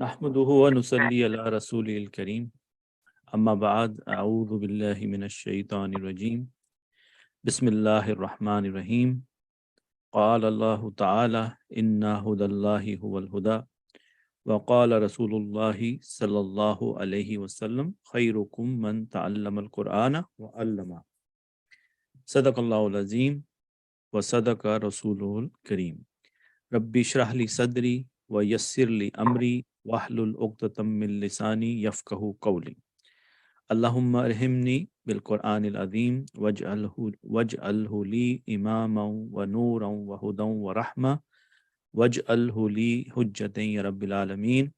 نحمده ونصلي على رسوله الكريم أما بعد أعوذ بالله من الشيطان الرجيم بسم الله الرحمن الرحيم قال الله تعالى إن هدى الله هو الهدى وقال رسول الله صلى الله عليه وسلم خيركم من تعلم القرآن وعلمه صدق الله العظيم وصدق رسوله الكريم ربي اشرح لي صدري ويسر لي أمري واحلل عقدة من لساني يفقهوا قولي اللهم ارحمني بالقرآن العظيم واجعله لي إماما ونورا وهدى ورحمة واجعله لي حجة يا رب العالمين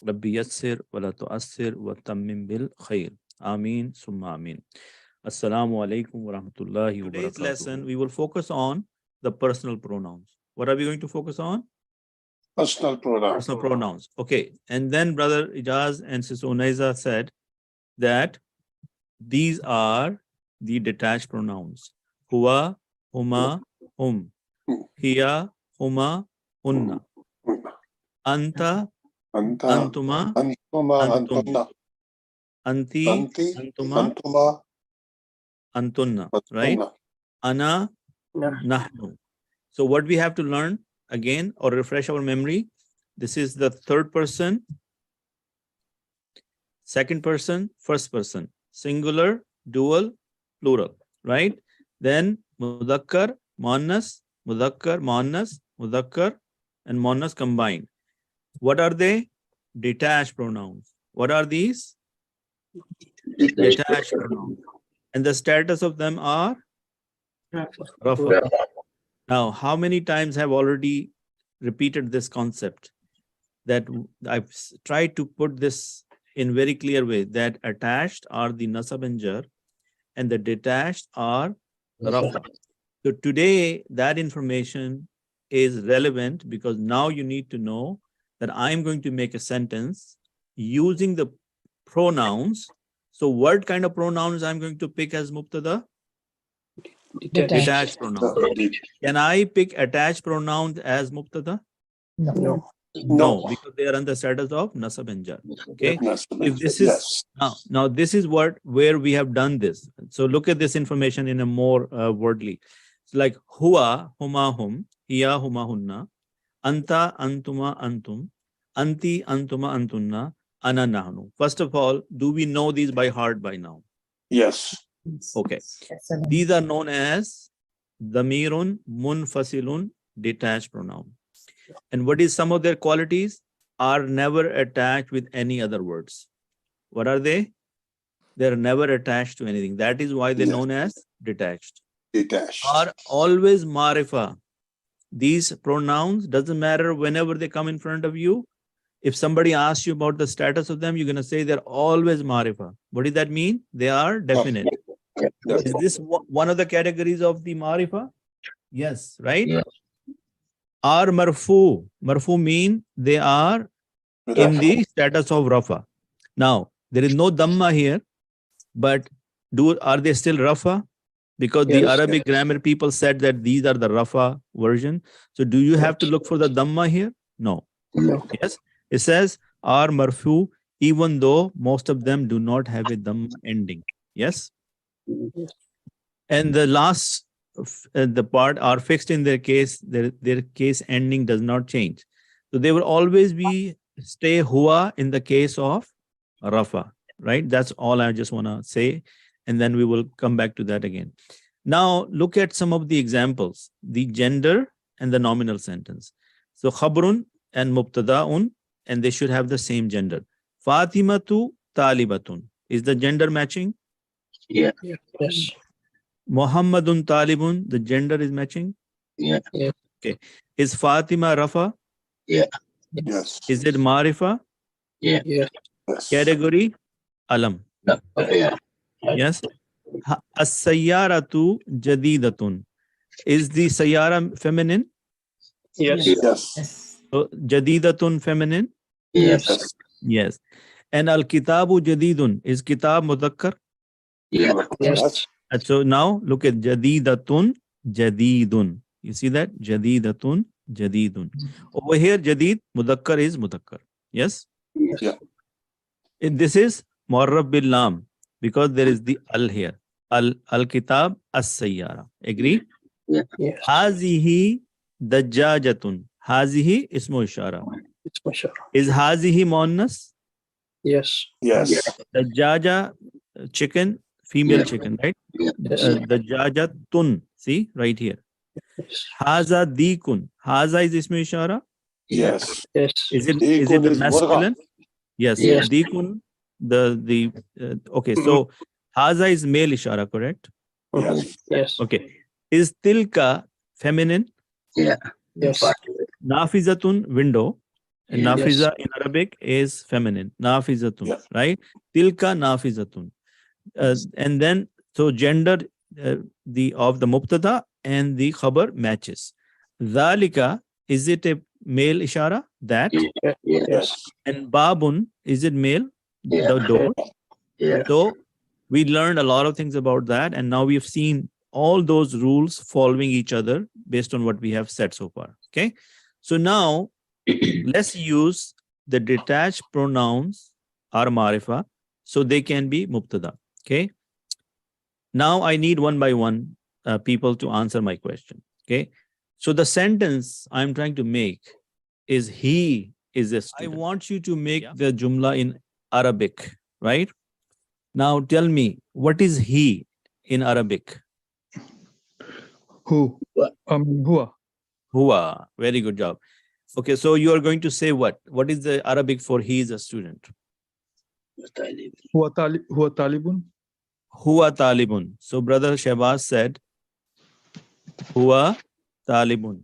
ربي يسر ولا تؤثر وتمم بالخير آمين ثم آمين. Assalamu alaikum wa rahmatullahi wa barakatuh. Today's lesson we will focus on the personal pronouns. What are we going to focus on? Personal pronouns. Personal pronouns. Okay. And then Brother Ijaz and Sister Unaiza said that these are the detached pronouns. Huwa, huma, hum. Hiya, huma, hunna. Anta, antuma, antum. Anti, antuma, antunna. Right? Ana, nahnu. So what we have to learn again or refresh our memory, this is the third person, second person, first person, singular, dual, plural, right? Then mudakkar, muannas, mudakkar, and muannas combined. What are they? Detached pronouns. What are these? Detached pronouns. And the status of them are? Rafa. Now, how many times have already repeated this concept? That I've tried to put this in very clear way, that attached are the nasab and jar and the detached are rafa. So today that information is relevant because now you need to know that I'm going to make a sentence using the pronouns. So what kind of pronouns I'm going to pick as mubtada? Detached pronouns. Can I pick attached pronouns as mubtada? No, because they are on the status of nasab and jar. Okay. If this is now this is where we have done this. So look at this information in a more wordly. It's like huwa, huma, hum, hiya, huma, hunna, anta, antuma, antum, anti, antuma, antunna, ana, nahnu. First of all, do we know these by heart by now? Yes. Okay. These are known as damirun munfasilun detached pronoun. And what is some of their qualities? Are never attached with any other words. What are they? They're never attached to anything. That is why they're known as detached. Detached. Are always marifa. These pronouns, doesn't matter whenever they come in front of you. If somebody asks you about the status of them, you're going to say they're always marifa. What does that mean? They are definite. Is this one of the categories of the marifa? Yes, right? Yeah. Are marfu. Marfu mean they are in the status of rafa. Now, there is no dhamma here, but are they still rafa? Because the Arabic grammar people said that these are the rafa version. So do you have to look for the dhamma here? No. Yes. It says are marfu, even though most of them do not have a dhamma ending. Yes. And the last the part are fixed in their case, their case ending does not change. So they will always stay huwa in the case of rafa, right? That's all I just want to say. And then we will come back to that again. Now look at some of the examples, the gender and the nominal sentence. So khabrun and mubtada'un, and they should have the same gender. Fatimatu talibatun. Is the gender matching? Yeah. Yes. Muhammadun talibun, the gender is matching? Yeah. Okay. Is Fatima rafa? Yeah. Yes. Is it marifa? Yeah. Yes. Category? Alam. Yeah. Yes. As-sayyaratu jadidatun. Is the sayyara feminine? Yes. So jadidatun feminine? Yes. Yes. And al-kitabu jadidun. Is kitab mudhakkar? Yeah. Yes. And so now look at jadidatun, jadidun. You see that? Jadidatun, jadidun. Over here, jadid, mudhakkar is mudhakkar. Yes? Yeah. This is Mu'arrab bil lam because there is the al here. Al-kitab as-sayyara. Agree? Yeah. Yes. Hazihi dajjajatun. Hazihi ismu ishara. It's my share. Is hazihi muannas? Yes. Yes. Dajjaja, chicken, female Yeah. chicken, right? Yeah. Yes. Dajjajatun. See, right here. Yes. Haza dikun. Haza is ismu ishara. Yes. Yes. Is it Dikun is masculine? Yes. Yes. Dikun. Okay. So haza is male ishara, correct? Yes. Yes. Okay. Is tilka feminine? Yeah. Yes. Nafizatun, window. And Yeah. nafiza in Arabic is feminine. Nafizatun, Yeah. right? Tilka nafizatun. And then, so gender of the mubtada and the khabar matches. Dhalika, is it a male ishara? That. Yeah. Yeah. Yes. And babun, is it male? Yeah. The door. Yeah. So we learned a lot of things about that. And now we've seen all those rules following each other based on what we have said so far. Okay. So now let's use the detached pronouns or marifa so they can be mubtada. Okay. Now I need one by one people to answer my question. Okay. So the sentence I'm trying to make is he is a student. I want you to make the jumla in Arabic, right? Now tell me, what is he in Arabic? Who? Huwa. Huwa. Very good job. Okay, so you are going to say what? What is the Arabic for he is a student? Huwa talibun. Huwa talibun. So brother Shehbaz said, Huwa talibun.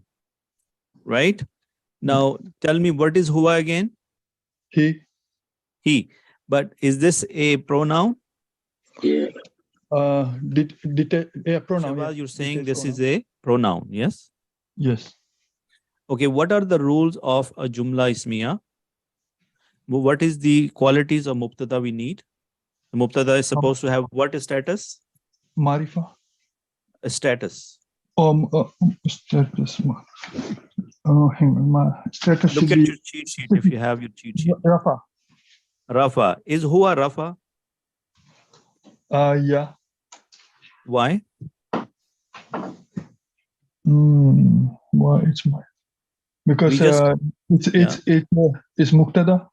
Right? Now tell me, what is huwa again? He. He. But is this a pronoun? Yeah. Pronoun. Shehbaz, Yeah. you're saying Detached this is pronoun. a pronoun, yes? Yes. Okay, what are the rules of a jumla ismiya? What is the qualities of mubtada we need? The mubtada is supposed to have what status? Marifa. A status. Status. Hang on. Status Look should at be your cheat sheet if you have your cheat sheet. Rafa. Rafa. Is huwa Rafa? Yeah. Why? Well, it's my because We just- it's Muqtada.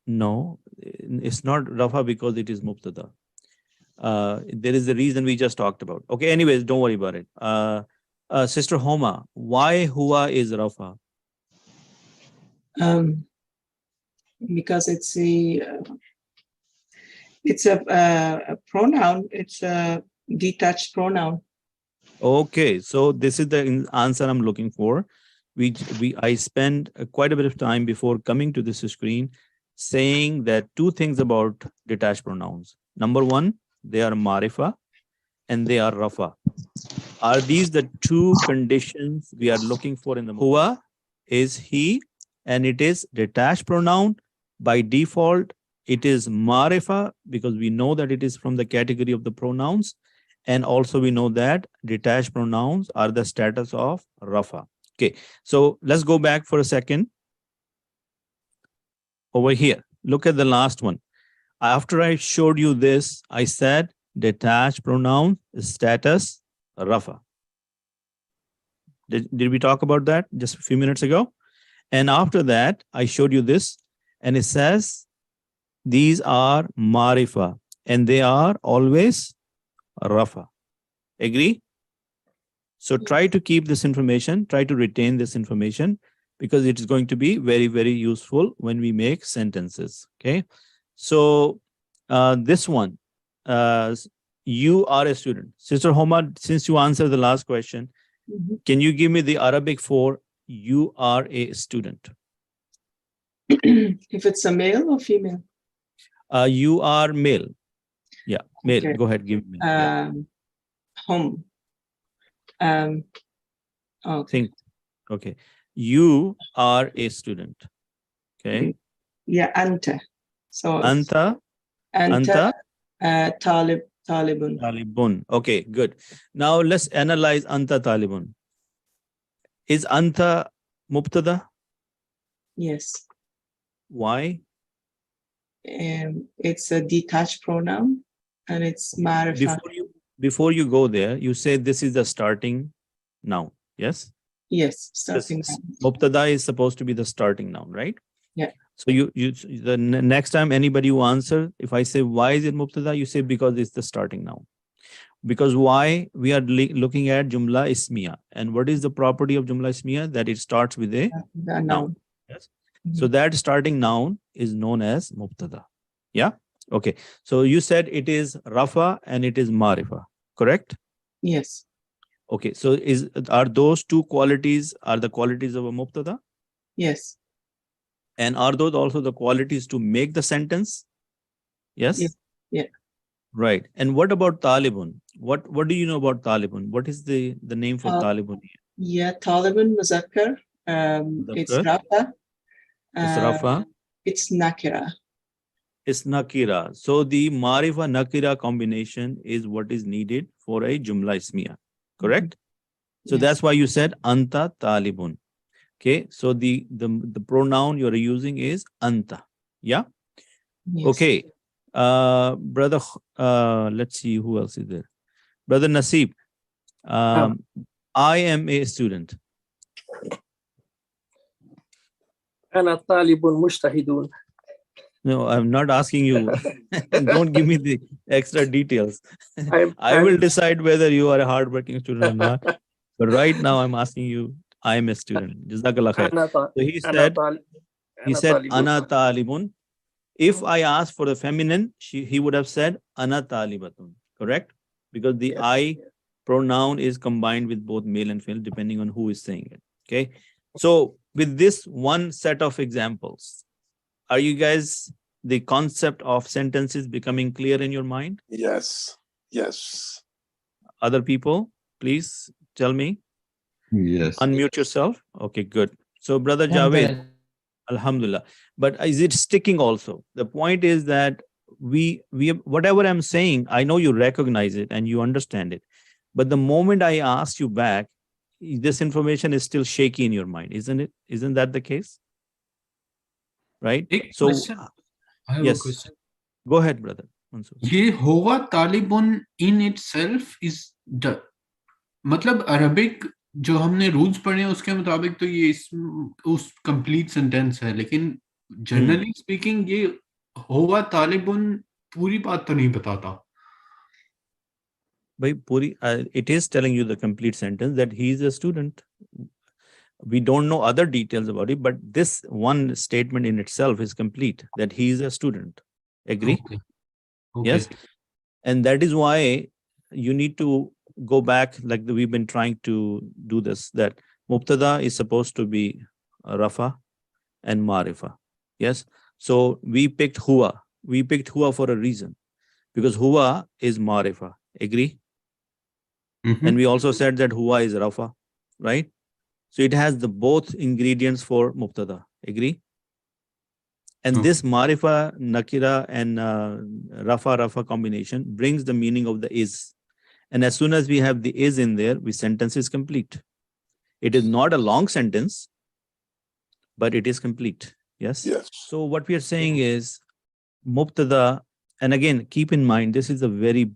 No, it's not Rafa because it is mubtada. There is the reason we just talked about. Okay, anyways, don't worry about it. Sister Homa, why huwa is Rafa? Because it's a pronoun. It's a detached pronoun. Okay, so this is the answer I'm looking for. I spent quite a bit of time before coming to this screen saying that two things about detached pronouns. Number one, they are marifa and they are rafa. Are these the two conditions we are looking for in the huwa is he and it is detached pronoun. By default, it is marifa because we know that it is from the category of the pronouns. And also we know that detached pronouns are the status of rafa. Okay, so let's go back for a second. Over here, look at the last one. After I showed you this, I said detached pronoun status rafa. Did we talk about that just a few minutes ago? And after that, I showed you this and it says these are marifa and they are always rafa. Agree? So try to keep this information, try to retain this information because it is going to be very, very useful when we make sentences. Okay. So this one, you are a student. Sister Homa, since you answered the last question, can you give me the Arabic for you are a student? If it's a male or female? You are male. Yeah, male. Okay. Go ahead, give me. Yeah. Hum. Okay. Think. Okay. You are a student. Okay. Yeah, anta. So it's Anta. anta, talibun. Talibun. Okay, good. Now let's analyze anta talibun. Is anta mubtada? Yes. Why? It's a detached pronoun and it's marifa. Before you go there, you say this is the starting noun. Yes? Yes, starting This noun. Mubtada is supposed to be the starting noun, right? Yeah. So next time anybody who answer, if I say why is it Mubtada, you say because it's the starting noun. Because why? We are looking at Jumla Ismiya. And what is the property of Jumla Ismiya? That it starts with a The noun. noun. Yes. So that starting noun is known as Mubtada. Yeah. Okay. So you said it is Rafa and it is Marifa, correct? Yes. Okay. So are those two qualities are the qualities of a Mubtada? Yes. And are those also the qualities to make the sentence? Yes. Yeah. Yeah. Right. And what about Talibun? What do you know about Talibun? What is the name for Talibun? Yeah, Taliban Muzakkar. It's Muzakkar. Rafa. It's Rafa. It's Nakira. It's Nakira. So the Marifa Nakira combination is what is needed for a Jumla Ismiya. Correct? So Yes. that's why you said Anta Talibun. Okay. So the pronoun you're using is Anta. Yeah. Yes. Okay. Brother, let's see who else is there. Brother Nasib. I am a student. أنا طالب مجتهد. No, I'm not asking you. Don't give me the extra details. I will I'm decide whether you are a hardworking student or not. But right now, I'm asking you, I am a student. Jazakallah khair. So he said, Ana talibun. If I ask for the feminine, he would have said, Ana talibatun. Correct? Because the I pronoun is combined with both male and female, depending on who is saying it. Okay. So with this one set of examples, are you guys, the concept of sentences becoming clear in your mind? Yes. Yes. Other people, please tell me. Yes. Unmute yourself. Okay, good. So Brother Javed, Alhamdulillah. But is it sticking also? The point is that we whatever I'm saying, I know you recognize it and you understand it. But the moment I ask you back, this information is still shaky in your mind, isn't it? Isn't that the case? Right? So I have yes. a question. Go ahead, brother. Mansoor. ये होवा तालिबुन in itself is the मतलब Arabic जो हमने rules पढ़े हैं उसके मुताबिक तो ये उस कंप्लीट सेंटेंस है, लेकिन जनरली स्पीकिंग ये होवा तालिबुन पूरी बात तो नहीं बताता. Bhai, Puri, it is telling you the complete sentence that he is a student. We don't know other details about it, but this one statement in itself is complete, that he is a student. Agree? Okay. Yes. And that is why you need to go back, like we've been trying to do this, that Mubtada is supposed to be Rafa and Marifa. Yes. So we picked Huwa. We picked Huwa for a reason, because Huwa is Marifa. Agree? And we also said that Huwa is Rafa, right? So it has the both ingredients for Mubtada. Agree? And this Marifa, Nakira, and Rafa combination brings the meaning of the is. And as soon as we have the is in there, the sentence is complete. It is not a long sentence, but it is complete. Yes? Yes. So what we are saying is Mubtada, and again, keep in mind, this is a very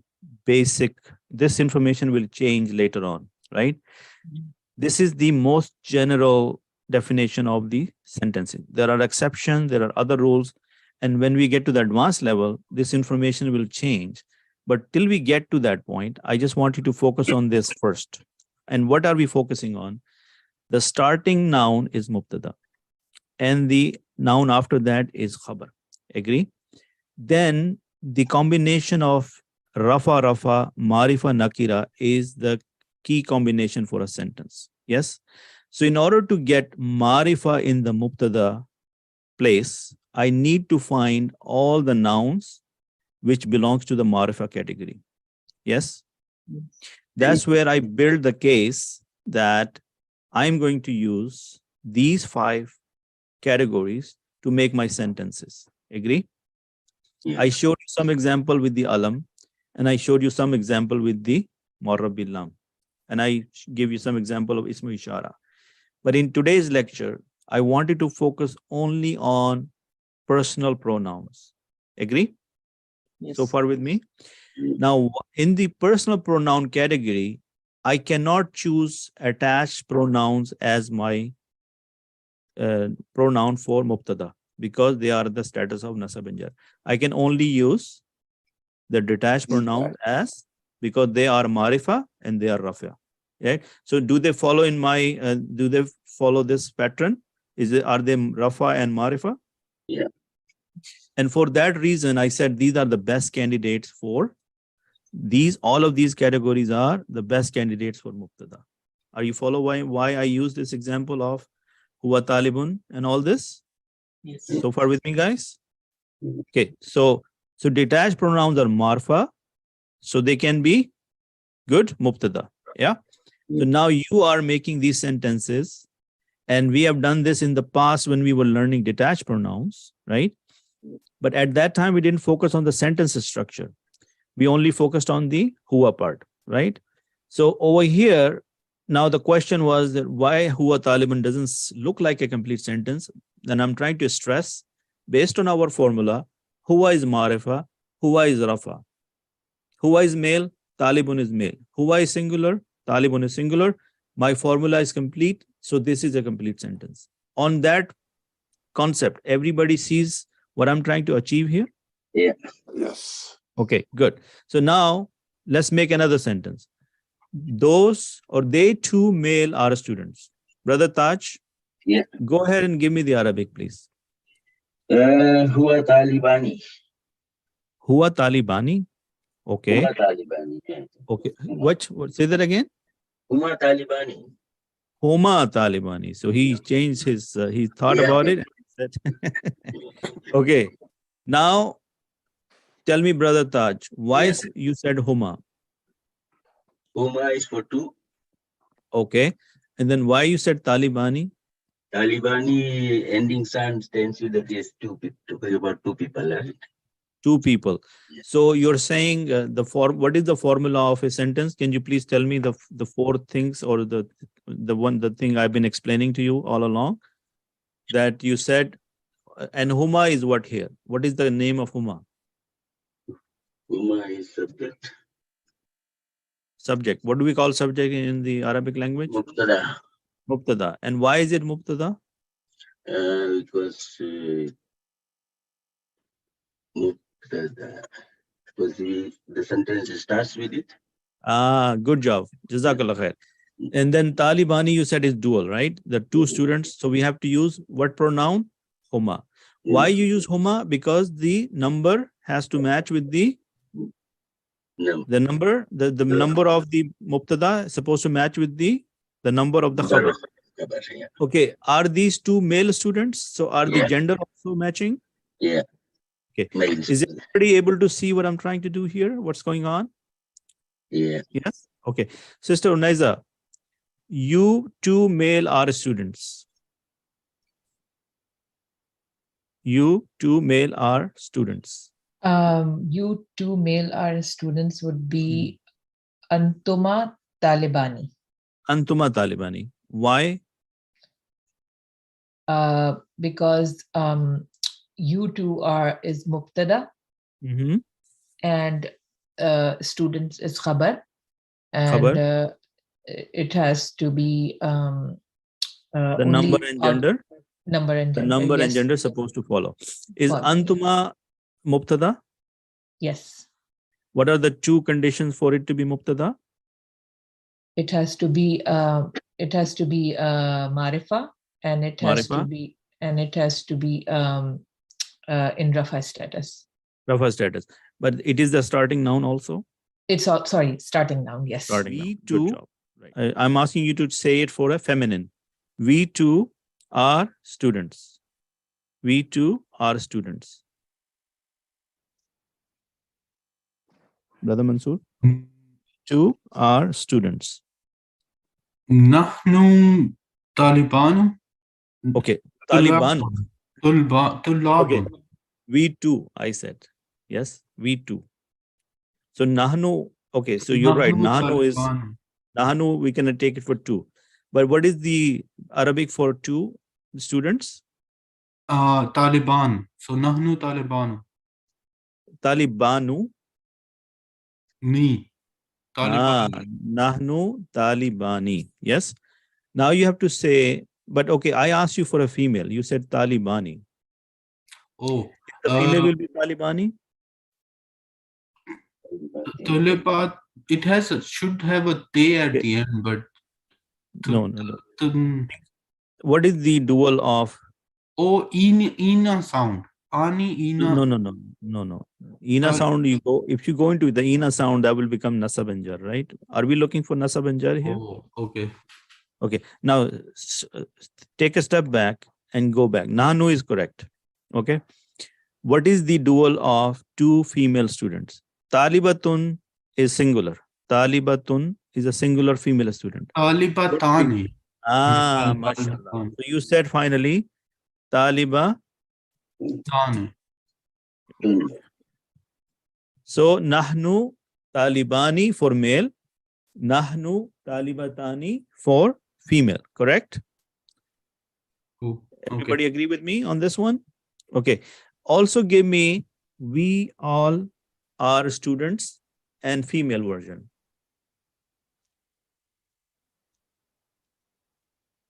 basic, this information will change later on, right? This is the most general definition of the sentencing. There are exceptions, there are other rules. And when we get to the advanced level, this information will change. But till we get to that point, I just want you to focus on this first. And what are we focusing on? The starting noun is Mubtada. And the noun after that is Khabar. Agree? Then the combination of Rafa, Marifa, Nakira is the key combination for a sentence. Yes. So in order to get Marifa in the Mubtada place, I need to find all the nouns which belongs to the Marifa category. Yes. That's where I build the case that I'm going to use these 5 categories to make my sentences. Agree? Yeah. I showed you some example with the alam, and I showed you some example with the Mu'arrab bil lam, and I gave you some example of Ismu Ishara. But in today's lecture, I wanted to focus only on personal pronouns. Agree? Yes. So far with me? Now, in the personal pronoun category, I cannot choose attached pronouns as my pronoun for mubtada because they are the status of nasab and jar. I can only use the detached pronouns as because they are marifa and they are rafa. Right? So do they follow in my do they follow this pattern? Are they rafa and marifa? Yeah. And for that reason, I said these are the best candidates for these. All of these categories are the best candidates for mubtada. Are you follow why I use this example of huwa talibun and all this? Yes. So far with me, guys? Okay, so detached pronouns are marfa, so they can be good mubtada. Yeah. So now you are making these sentences, and we have done this in the past when we were learning detached pronouns, right? But at that time, we didn't focus on the sentence structure. We only focused on the huwa part, right? So over here, now the question was that why huwa talibun doesn't look like a complete sentence. Then I'm trying to stress, based on our formula, huwa is marifa, huwa is rafa. Huwa is male, talibun is male. Huwa is singular, talibun is singular. My formula is complete, so this is a complete sentence. On that concept, everybody sees what I'm trying to achieve here? Yes. Okay, good. So now let's make another sentence. Those or they two male are students. Brother Taj, Yeah. go ahead and give me the Arabic, please. Huwa Talibani. Huwa Talibani. Okay. Huwa Talibani. Yeah. Okay. What? Say that again. Huwa Talibani. Homa Talibani. So he changed his, he thought Yeah. about it. And said okay. Now, tell me, Brother Taj, why Yeah. you said Homa? Huma is for two. Okay. And then why you said Talibani? Talibani ending sound tells you that there's talking about two people, right? Two people. Yes. So you're saying what is the formula of a sentence? Can you please tell me the four things or the thing I've been explaining to you all along? That you said, and Huma is what here? What is the name of Huma? Huma is subject. Subject. What do we call subject in the Arabic language? Mubtada. Mubtada. And why is it Mubtada? Because Mubtada. Because the sentence starts with it. Good job. Jazakallah khair. And then Talibani, you said is dual, right? The two students. So we have to use what pronoun? Huma. Why you use Huma? Because the number has to match with the number. The number of the Mubtada is supposed to match with the number of the khabar. Okay. Are these two male students? So are the gender also matching? Yeah. Okay. Is everybody able to see what I'm trying to do here? What's going on? Yeah. Yes. Okay. Sister Unaiza, you two male are students. You two male are students. You two male are students would be Antuma Talibani. Antuma Talibani. Why? Because you two is Mubtada and students is Khabar, and it has to be the number and gender. Number and gender. The number yes. and gender supposed to follow. Is Antuma Mubtada? Yes. What are the two conditions for it to be Mubtada? It has to be Marifa, and it has to be in Rafa status. Rafa status. But it is the starting noun also? It's starting noun, yes. Starting noun. Good job. Right. I'm asking you to say it for a feminine. We two are students. We two are students. Brother Mansoor? Two are students. Nahnu Talibanu. Okay. Taliban. Tullab. Okay. We two, I said. Yes, we two. So Nahnu, okay, so you're right. Nahnu is Nahnu, we can take it for two. But what is the Arabic for two students? Taliban. So nahnu Taliban. Talibanu. Ni. Ah, Taliban. nahnu talibani. Yes. Now you have to say, but okay, I asked you for a female. You said talibani. Oh. The female will be talibani? Taliban. It should have a te at the end, but No. What is the dual of? Oh, ina sound. Ani ina. No. Ina sound, you go, if you go into the ina sound, that will become nasab and jar, right? Are we looking for nasab and jar here? Oh, okay. Okay. Now take a step back and go back. Nahnu is correct. Okay. What is the dual of two female students? Talibatun is singular. Talibatun is a singular female student. Talibatani. Mashallah. So you said finally, Taliba. Tani. So Nahnu Talibani for male, Nahnu Talibatani for female, correct? Oh, okay. Everybody agree with me on this one? Okay. Also give me we all are students and female version.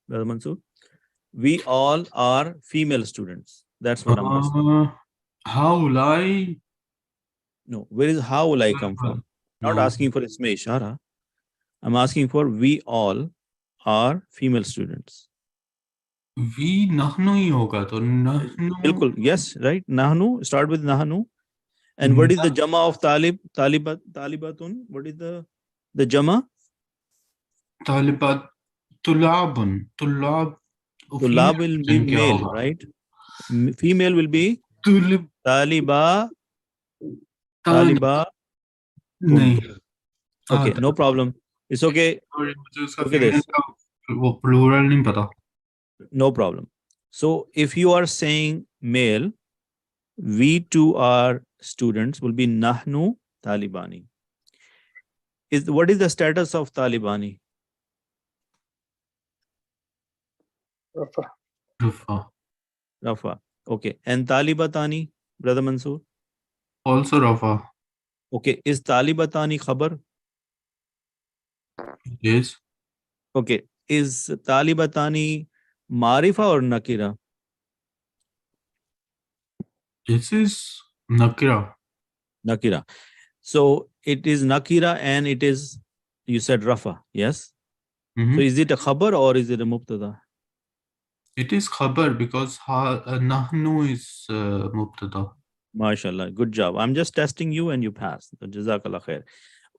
Brother Mansoor, we all are female students. That's what I'm asking. How will I? No, where is how will I come from? Not No. asking for isme ishara. I'm asking for we all are female students. We nahnu hi hoga to nahnu. Bilkul, yes, right? Nahnu, start with nahnu. And what is the jama of talibatun? What is the jama? Talibat. Tulabun. Tulab. Tulab will be male, right? Female will be Tulib. taliba. Nahi. Okay, no problem. It's okay. Look at this. वो plural नहीं पता. No problem. So if you are saying male, we too are students will be nahnu talibani. What is the status of talibani? Rafa. Okay. And talibatani, Brother Mansoor? Also Rafa. Okay. Is talibatani khabar? Yes. Okay. Is talibatani marifa or nakira? This is nakira. Nakira. So it is nakira and it is, you said rafa, yes? So is it a khabar or is it a mubtada? It is khabar because nahnu is mubtada. MashaAllah, good job. I'm just testing you and you passed. So Jazakallah khair.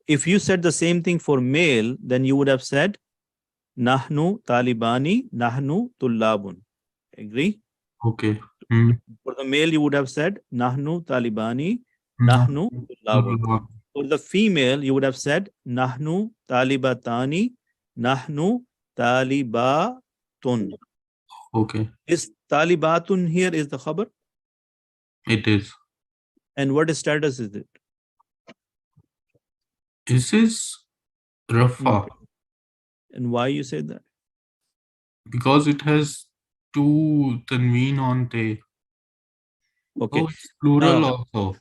If you said the same thing for male, then you would have said nahnu talibani, nahnu tullabun. Agree? Okay. For the male, you would have said nahnu talibani, nahnu tullabun. For the female, you would have said nahnu talibatani, nahnu talibatun. Okay. Is talibatun here is the khabar? It is. And what status is it? This is Rafa. And why you said that? Because it has two tanween on te. Okay. Oh, it's plural also.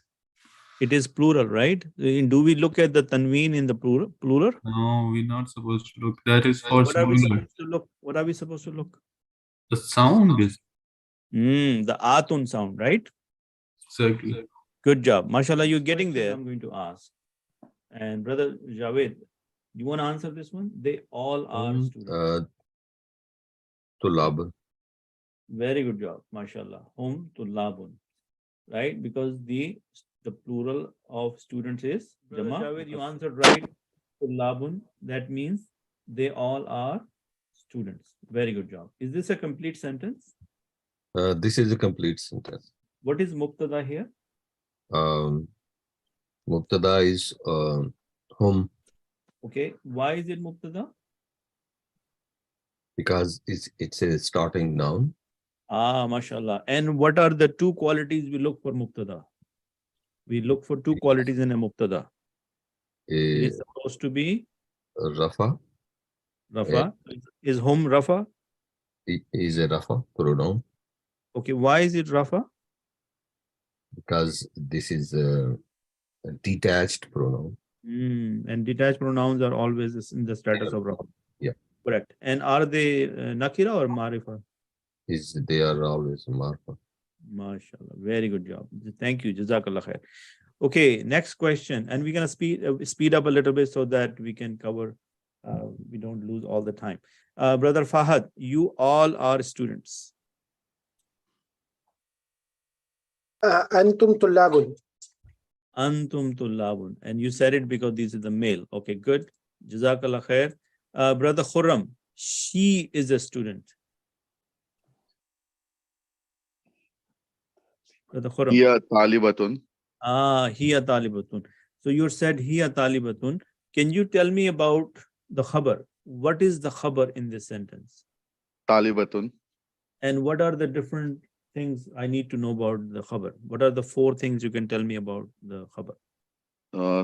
It is plural, right? Do we look at the tanween in the plural? No, we're not supposed to look. That is for What are we singular. supposed to look? What are we supposed to look? The sound is The atun sound, right? exactly. Good job. MashaAllah, you're getting there. I'm going to ask. And Brother Javed, you want to answer this one? They all are students. Tulab. Very good job. MashaAllah. Hum tullabun. Right? Because the plural of students is Jama. Javed, you answered right. Tullabun. That means they all are students. Very good job. Is this a complete sentence? This is a complete sentence. What is mubtada here? Mubtada is hum, Okay. Why is it mubtada? because it's a starting noun. MashaAllah. And what are the two qualities we look for mubtada? We look for two qualities in a mubtada. It is supposed to be Rafa. Rafa. Is hum Rafa? It is a Rafa pronoun. Okay, why is it Rafa? Because this is a detached pronoun. And detached pronouns are always in the status of Rafa. Yeah. Correct. And are they Nakira or Marifa? They are always marfa. MashaAllah. Very good job. Thank you. Jazakallah khair. Okay, next question. And we're going to speed up a little bit so that we can cover, we don't lose all the time. Brother Fahad, you all are students. أنتم طلاب. Antum tullabun. And you said it because this is the male. Okay, good. Jazakallah khair. Brother Khurram, she is a student. Brother Khurram. هي طالبة. Hiya talibatun. So you said hiya talibatun. Can you tell me about the khabar? What is the khabar in this sentence? طالبة. And what are the different things I need to know about the khabar? What are the 4 things you can tell me about the khabar?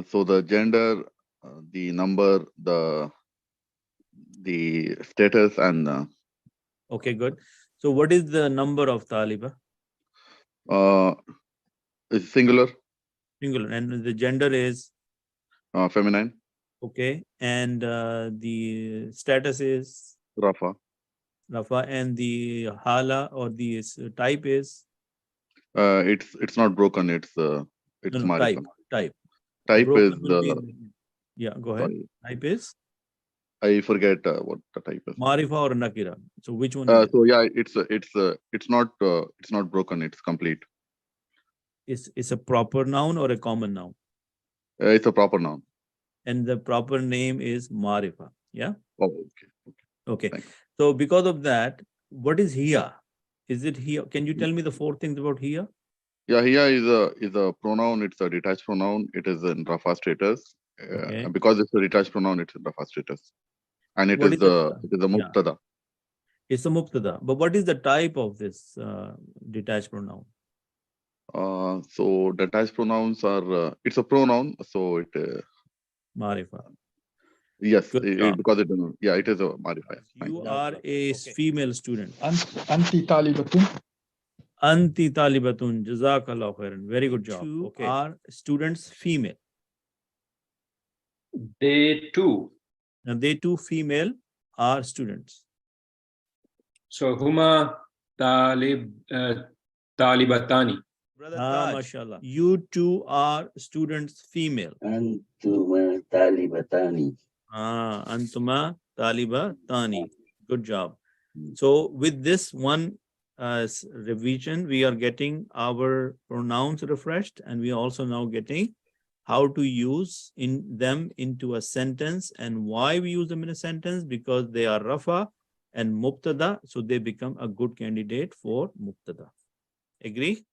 So the gender, the number, the status, and Okay, good. So what is the number of taliba? it's singular, Singular. And the gender is? feminine, Okay. And the status is? Rafa. Rafa. And the hala or the type is? It's not broken. It's No, Marifa. type. Type Broken is will be- yeah, go ahead. sorry, Type is? I forget what the type is. Marifa or Nakira. So which one is it? So yeah, it's not broken. It's complete. It's a proper noun or a common noun? It's a proper noun. And the proper name is Marifa. Yeah. Oh, okay. Okay. Thank you. So because of that, what is hiya? Is it hiya? Can you tell me the 4 things about hiya? Yeah, here is a pronoun. It's a detached pronoun. It is in Rafa status. Okay. Because it's a detached pronoun, it's in Rafa status, and it What is is a mubtada. It's a mubtada. But what is the type of this detached pronoun? So detached pronouns are it's a pronoun. So it Marifa. yes, Good job. because it is a modifier. You are a female student. أنت طالبة. Anti talibatun. Jazakallah khairan. Very good job. Okay. Are students female? They too. And they too female are students. So huma talibatani. Brother mashallah. You two are students female. Antuma talibatani. Antuma talibatani. Good job. So with this one revision, we are getting our pronouns refreshed, and we are also now getting how to use them into a sentence, and why we use them in a sentence, because they are rafa and mubtada, so they become a good candidate for mubtada. Agree?